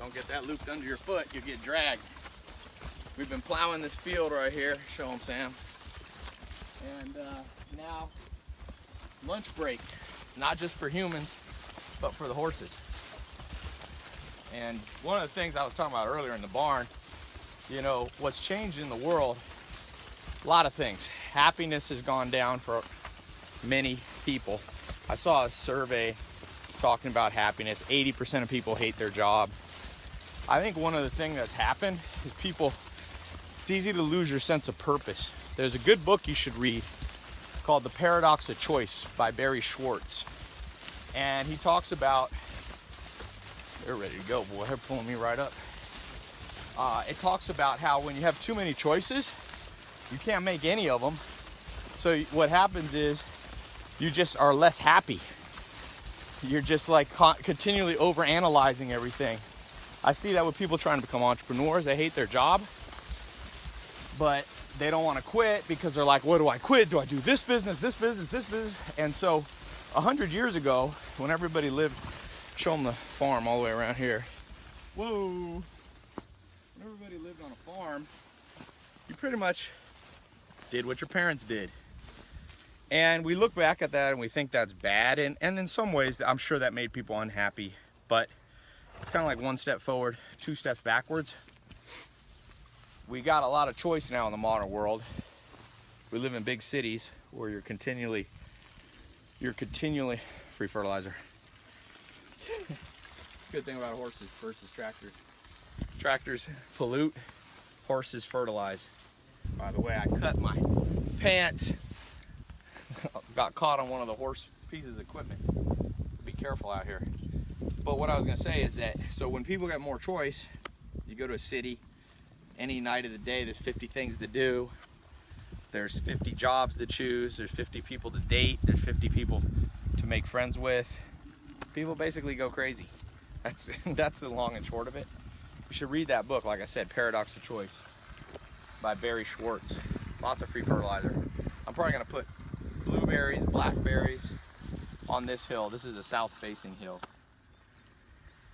Don't get that looped under your foot, you get dragged. We've been plowing this field right here. Show them, Sam. And now, lunch break. Not just for humans, but for the horses. And one of the things I was talking about earlier in the barn, you know, what's changed in the world, a lot of things. Happiness has gone down for many people. I saw a survey talking about happiness. 80% of people hate their job. I think one of the things that's happened is people, it's easy to lose your sense of purpose. There's a good book you should read called The Paradox of Choice by Barry Schwartz. And he talks about, they're ready to go, boy, they're pulling me right up. It talks about how when you have too many choices, you can't make any of them. So what happens is you just are less happy. You're just like continually overanalyzing everything. I see that with people trying to become entrepreneurs. They hate their job, but they don't want to quit because they're like, what do I quit? Do I do this business, this business, this business? And so 100 years ago, when everybody lived, show them the farm all the way around here. Whoa. When everybody lived on a farm, you pretty much did what your parents did. And we look back at that and we think that's bad. And in some ways, I'm sure that made people unhappy. But it's kind of like one step forward, two steps backwards. We got a lot of choice now in the modern world. We live in big cities where you're continually free fertilizer. It's a good thing about horses versus tractors. Tractors pollute, horses fertilize. By the way, I cut my pants. Got caught on one of the horse pieces of equipment. Be careful out here. But what I was gonna say is that, so when people get more choice, you go to a city, any night of the day, there's 50 things to do. There's 50 jobs to choose. There's 50 people to date. There's 50 people to make friends with. People basically go crazy. That's the long and short of it. You should read that book, like I said, Paradox of Choice by Barry Schwartz. Lots of free fertilizer. I'm probably gonna put blueberries, blackberries on this hill. This is a south-facing hill.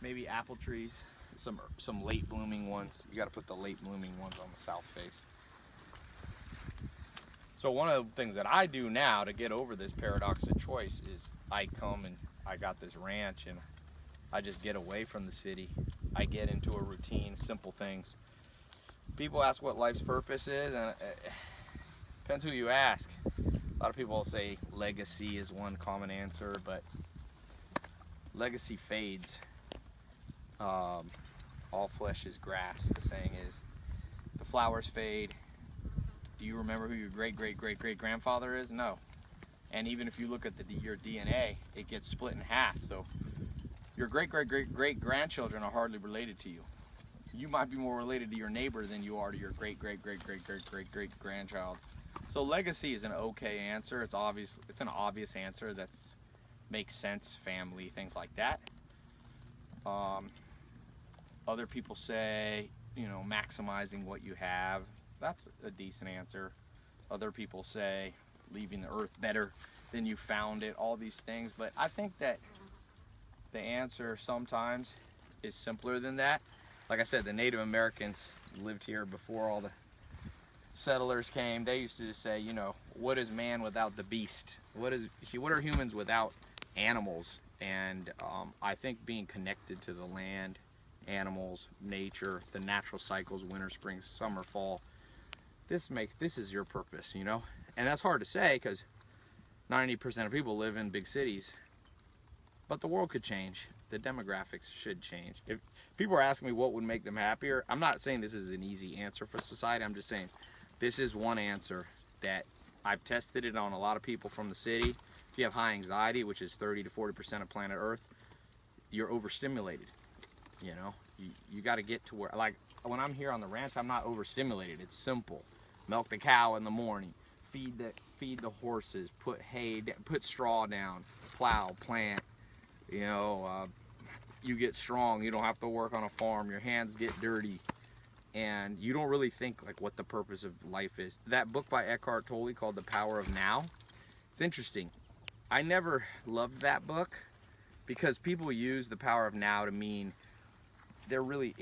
Maybe apple trees, some late blooming ones. You got to put the late blooming ones on the south face. So one of the things that I do now to get over this paradox of choice is I come and I got this ranch and I just get away from the city. I get into a routine, simple things. People ask what life's purpose is, and it depends who you ask. A lot of people will say legacy is one common answer, but legacy fades. All flesh is grass, the saying is. The flowers fade. Do you remember who your great-great-great-great-grandfather is? No. And even if you look at your DNA, it gets split in half. So your great-great-great-great-grandchildren are hardly related to you. You might be more related to your neighbor than you are to your great-great-great-great-great-great-grandchild. So legacy is an okay answer. It's obvious. It's an obvious answer that makes sense. Family, things like that. Other people say, you know, maximizing what you have. That's a decent answer. Other people say leaving the earth better than you found it. All these things, but I think that the answer sometimes is simpler than that. Like I said, the Native Americans lived here before all the settlers came. They used to just say, you know, what is man without the beast? What are humans without animals? And I think being connected to the land, animals, nature, the natural cycles, winter, spring, summer, fall, this is your purpose, you know? And that's hard to say because 90% of people live in big cities, but the world could change. The demographics should change. If people are asking me what would make them happier, I'm not saying this is an easy answer for society. I'm just saying this is one answer that I've tested it on a lot of people from the city. If you have high anxiety, which is 30 to 40% of planet Earth, you're overstimulated. You know, you got to get to where, like when I'm here on the ranch, I'm not overstimulated. It's simple. Milk the cow in the morning, feed the horses, put hay, put straw down, plow, plant. You know, you get strong. You don't have to work on a farm. Your hands get dirty, and you don't really think like what the purpose of life is. That book by Eckhart Tolle called The Power of Now. It's interesting. I never loved that book because people use the power of now to mean they're really,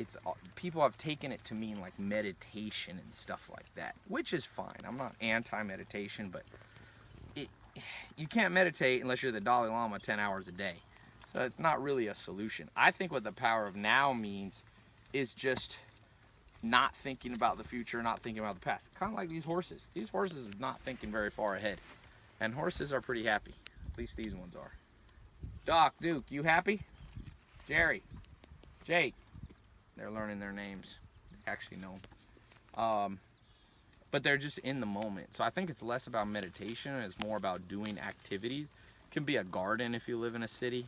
people have taken it to mean like meditation and stuff like that, which is fine. I'm not anti-meditation, but you can't meditate unless you're the Dalai Lama 10 hours a day. So it's not really a solution. I think what the power of now means is just not thinking about the future, not thinking about the past. Kind of like these horses. These horses are not thinking very far ahead. And horses are pretty happy. At least these ones are. Doc, Duke, you happy? Jerry, Jake. They're learning their names. They actually know them. But they're just in the moment. So I think it's less about meditation and it's more about doing activities. It can be a garden if you live in a city.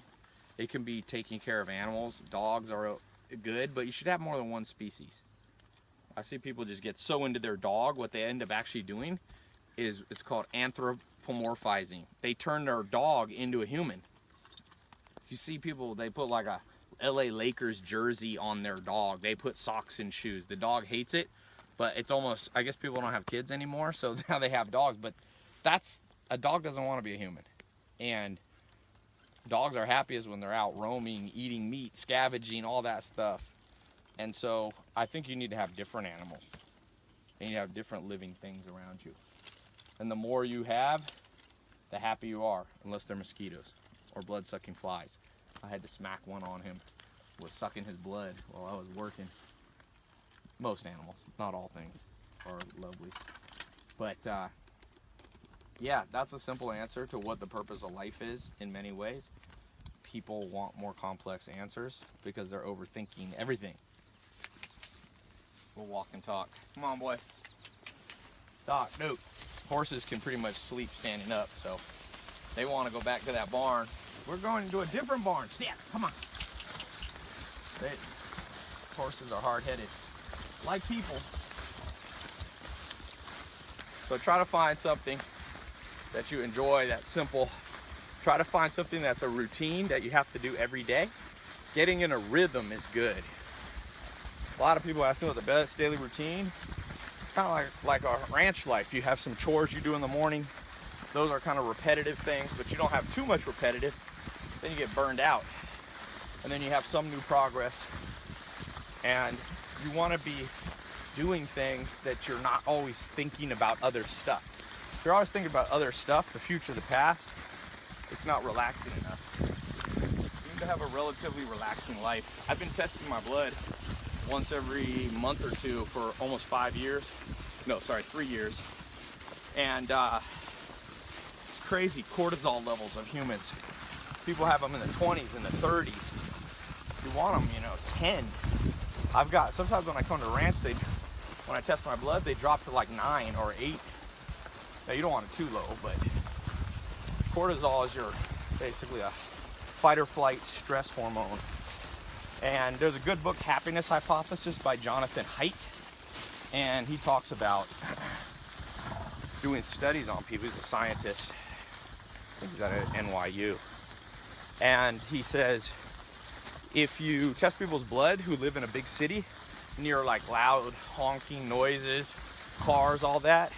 It can be taking care of animals. Dogs are good, but you should have more than one species. I see people just get so into their dog, what they end up actually doing is it's called anthropomorphizing. They turn their dog into a human. You see people, they put like a LA Lakers jersey on their dog. They put socks and shoes. The dog hates it, but it's almost, I guess people don't have kids anymore, so now they have dogs, but a dog doesn't want to be a human. And dogs are happiest when they're out roaming, eating meat, scavenging, all that stuff. And so I think you need to have different animals. And you have different living things around you. And the more you have, the happier you are, unless they're mosquitoes or blood-sucking flies. I had to smack one on him. Was sucking his blood while I was working. Most animals, not all things, are lovely. But yeah, that's a simple answer to what the purpose of life is in many ways. People want more complex answers because they're overthinking everything. We'll walk and talk. Come on, boy. Doc, Duke. Horses can pretty much sleep standing up, so they want to go back to that barn. We're going to a different barn. Stand, come on. Horses are hard-headed, like people. So try to find something that you enjoy, that's simple. Try to find something that's a routine that you have to do every day. Getting in a rhythm is good. A lot of people ask me what the best daily routine. Kind of like our ranch life. You have some chores you do in the morning. Those are kind of repetitive things, but you don't have too much repetitive. Then you get burned out. And then you have some new progress. And you want to be doing things that you're not always thinking about other stuff. If you're always thinking about other stuff, the future, the past, it's not relaxing enough. You need to have a relatively relaxing life. I've been testing my blood once every month or two for almost 5 years. No, sorry, 3 years. And it's crazy cortisol levels of humans. People have them in the 20s and the 30s. You want them, 10. I've got, sometimes when I come to the ranch, when I test my blood, they drop to like 9 or 8. Now you don't want it too low, but cortisol is basically a fight or flight stress hormone. And there's a good book, Happiness Hypothesis by Jonathan Haidt. And he talks about doing studies on people. He's a scientist. I think he's at NYU. And he says, if you test people's blood who live in a big city, near like loud honking noises, cars, all that,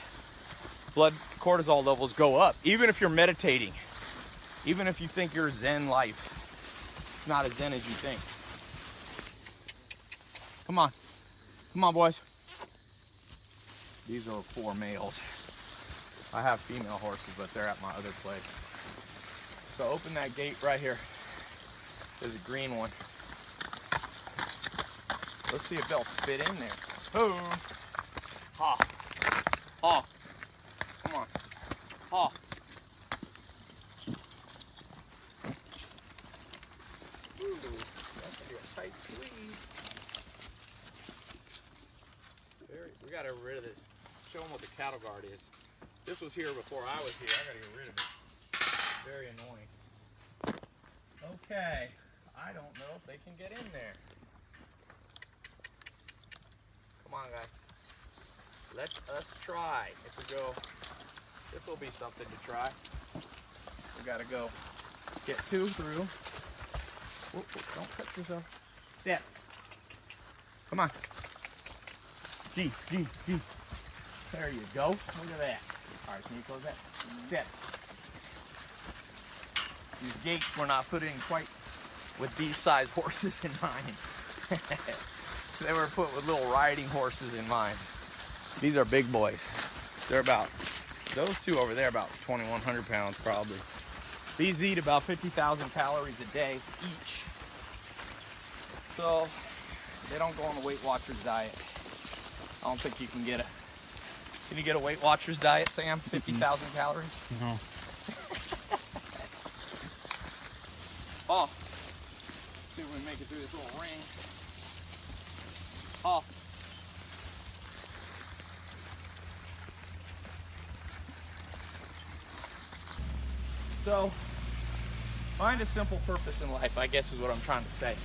blood cortisol levels go up. Even if you're meditating, even if you think you're Zen life, it's not as Zen as you think. Come on. Come on, boys. These are 4 males. I have female horses, but they're at my other place. So open that gate right here. There's a green one. Let's see if they'll fit in there. Oh. Ha. Ha. Come on. Ha. Ooh, that's gonna be a tight squeeze. We gotta get rid of this. Show them what the cattle guard is. This was here before I was here. I gotta get rid of it. Very annoying. Okay. I don't know if they can get in there. Come on, guys. Let us try. If we go, this will be something to try. We gotta go get 2 through. Whoop, whoop, don't cut yourself. Step. Come on. G. There you go. Look at that. All right, can you close that? Step. These gates were not put in quite with these size horses in mind. They were put with little riding horses in mind. These are big boys. They're about, those two over there, about 2,100 pounds probably. These eat about 50,000 calories a day each. So they don't go on the Weight Watchers diet. I don't think you can get a, can you get a Weight Watchers diet, Sam? 50,000 calories? No. Oh, see if we can make it through this little ring. Oh. So, find a simple purpose in life, I guess is what I'm trying to say.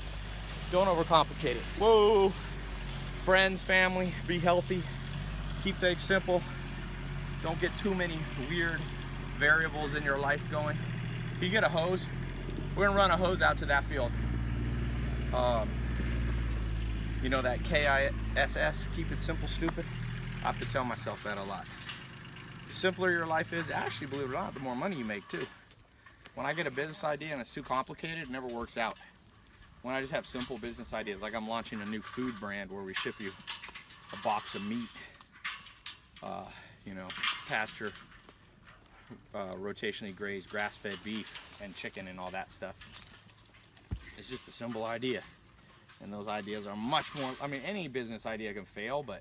Don't overcomplicate it. Whoa! Friends, family, be healthy. Keep things simple. Don't get too many weird variables in your life going. If you get a hose, we're gonna run a hose out to that field. You know that KISS, keep it simple, stupid? I have to tell myself that a lot. The simpler your life is, actually, believe it or not, the more money you make too. When I get a business idea and it's too complicated, it never works out. When I just have simple business ideas, like I'm launching a new food brand where we ship you a box of meat, you know, pasture, rotationally grazed, grass-fed beef and chicken and all that stuff. It's just a simple idea. And those ideas are much more, I mean, any business idea can fail, but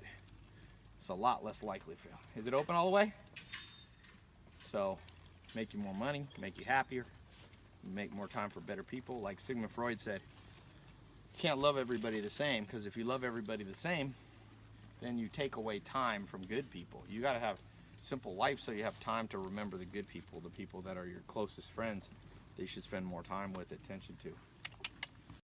it's a lot less likely to fail. Is it open all the way? So, make you more money, make you happier, make more time for better people. Like Sigmund Freud said, you can't love everybody the same, because if you love everybody the same, then you take away time from good people. You got to have simple life so you have time to remember the good people, the people that are your closest friends that you should spend more time with, attention to.